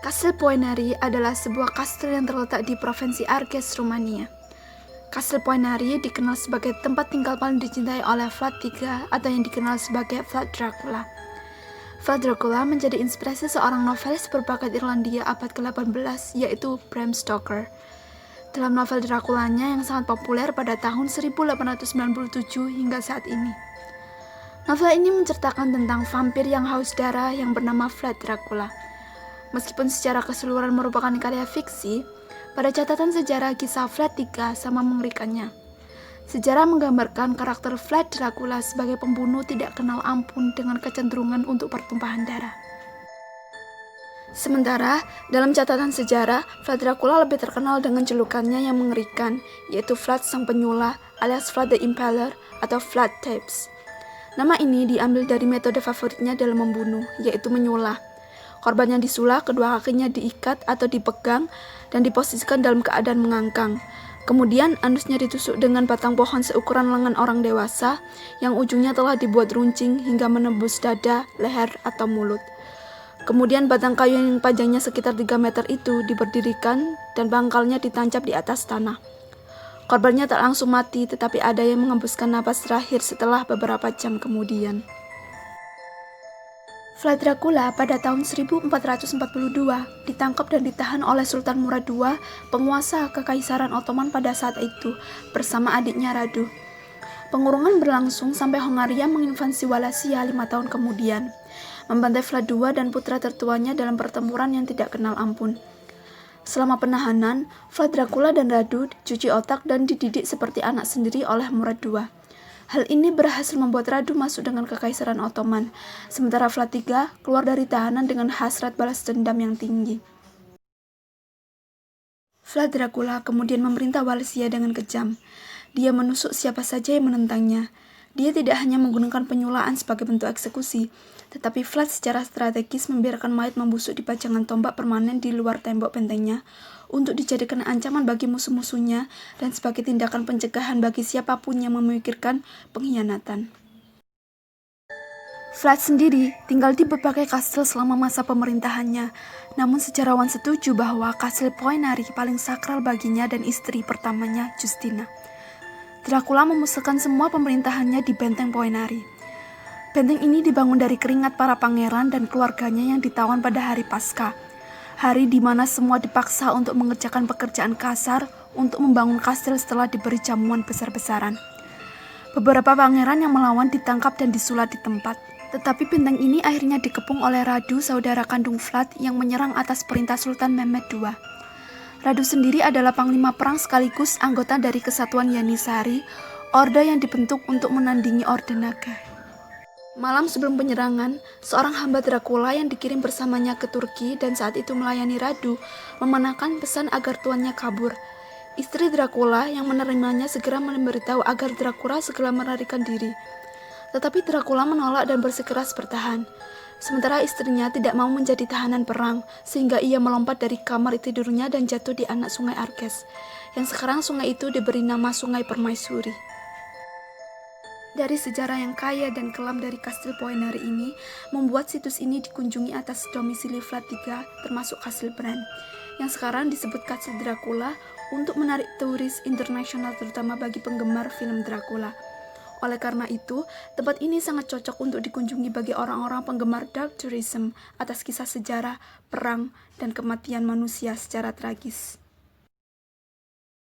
Kastil Poenari adalah sebuah kastil yang terletak di provinsi Argeș, Rumania. Kastil Poenari dikenal sebagai tempat tinggal paling dicintai oleh Vlad III atau yang dikenal sebagai Vlad Dracula. Vlad Dracula menjadi inspirasi seorang novelis berbakat Irlandia abad ke-18 yaitu Bram Stoker. Dalam novel Draculanya yang sangat populer pada tahun 1897 hingga saat ini. Novel ini menceritakan tentang vampir yang haus darah yang bernama Vlad Dracula. Meskipun secara keseluruhan merupakan karya fiksi, pada catatan sejarah kisah Vlad III sama mengerikannya. Sejarah menggambarkan karakter Vlad Dracula sebagai pembunuh tidak kenal ampun dengan kecenderungan untuk pertumpahan darah. Sementara, dalam catatan sejarah, Vlad Dracula lebih terkenal dengan julukannya yang mengerikan, yaitu Vlad Sang Penyulah alias Vlad the Impaler atau Vlad Tepes. Nama ini diambil dari metode favoritnya dalam membunuh, yaitu menyulah. Korban yang disulah, kedua kakinya diikat atau dipegang dan diposisikan dalam keadaan mengangkang. Kemudian anusnya ditusuk dengan batang pohon seukuran lengan orang dewasa yang ujungnya telah dibuat runcing hingga menembus dada, leher, atau mulut. Kemudian batang kayu yang panjangnya sekitar 3 meter itu diberdirikan dan pangkalnya ditancap di atas tanah. Korbannya tak langsung mati, tetapi ada yang mengembuskan napas terakhir setelah beberapa jam kemudian. Vlad Dracula pada tahun 1442 ditangkap dan ditahan oleh Sultan Murad II, penguasa Kekaisaran Ottoman pada saat itu, bersama adiknya Radu. Pengurungan berlangsung sampai Hongaria menginvasi Wallachia 5 tahun kemudian, membantai Vlad II dan putra tertuanya dalam pertempuran yang tidak kenal ampun. Selama penahanan, Vlad Dracula dan Radu dicuci otak dan dididik seperti anak sendiri oleh Murad II. Hal ini berhasil membuat Radu masuk dengan Kekaisaran Ottoman, sementara Vlad III keluar dari tahanan dengan hasrat balas dendam yang tinggi. Vlad Dracula kemudian memerintah Wallachia dengan kejam. Dia menusuk siapa saja yang menentangnya. Dia tidak hanya menggunakan penyulaan sebagai bentuk eksekusi, tetapi Vlad secara strategis membiarkan mayat membusuk di pajangan tombak permanen di luar tembok bentengnya untuk dijadikan ancaman bagi musuh-musuhnya dan sebagai tindakan pencegahan bagi siapapun yang memikirkan pengkhianatan. Vlad sendiri tinggal di berbagai kastil selama masa pemerintahannya, namun sejarawan setuju bahwa kastil Poenari paling sakral baginya dan istri pertamanya, Justina. Dracula memusatkan semua pemerintahannya di benteng Poenari. Benteng ini dibangun dari keringat para pangeran dan keluarganya yang ditawan pada hari Paskah, hari di mana semua dipaksa untuk mengerjakan pekerjaan kasar untuk membangun kastil setelah diberi jamuan besar-besaran. Beberapa pangeran yang melawan ditangkap dan disulat di tempat. Tetapi benteng ini akhirnya dikepung oleh Radu, saudara kandung Vlad, yang menyerang atas perintah Sultan Mehmed II. Radu sendiri adalah panglima perang sekaligus anggota dari Kesatuan Janissary, orde yang dibentuk untuk menandingi Orde Naga. Malam sebelum penyerangan, seorang hamba Dracula yang dikirim bersamanya ke Turki dan saat itu melayani Radu, memenangkan pesan agar tuannya kabur. Istri Dracula yang menerimanya segera memberitahu agar Dracula segera melarikan diri. Tetapi Dracula menolak dan bersikeras bertahan. Sementara istrinya tidak mau menjadi tahanan perang, sehingga ia melompat dari kamar tidurnya dan jatuh di anak sungai Argeș, yang sekarang sungai itu diberi nama Sungai Permaisuri. Dari sejarah yang kaya dan kelam dari Kastil Poenari ini, membuat situs ini dikunjungi atas domisili Vlad III, termasuk Kastil Bran, yang sekarang disebut Kastil Dracula, untuk menarik turis internasional terutama bagi penggemar film Dracula. Oleh karena itu, tempat ini sangat cocok untuk dikunjungi bagi orang-orang penggemar dark tourism atas kisah sejarah, perang, dan kematian manusia secara tragis.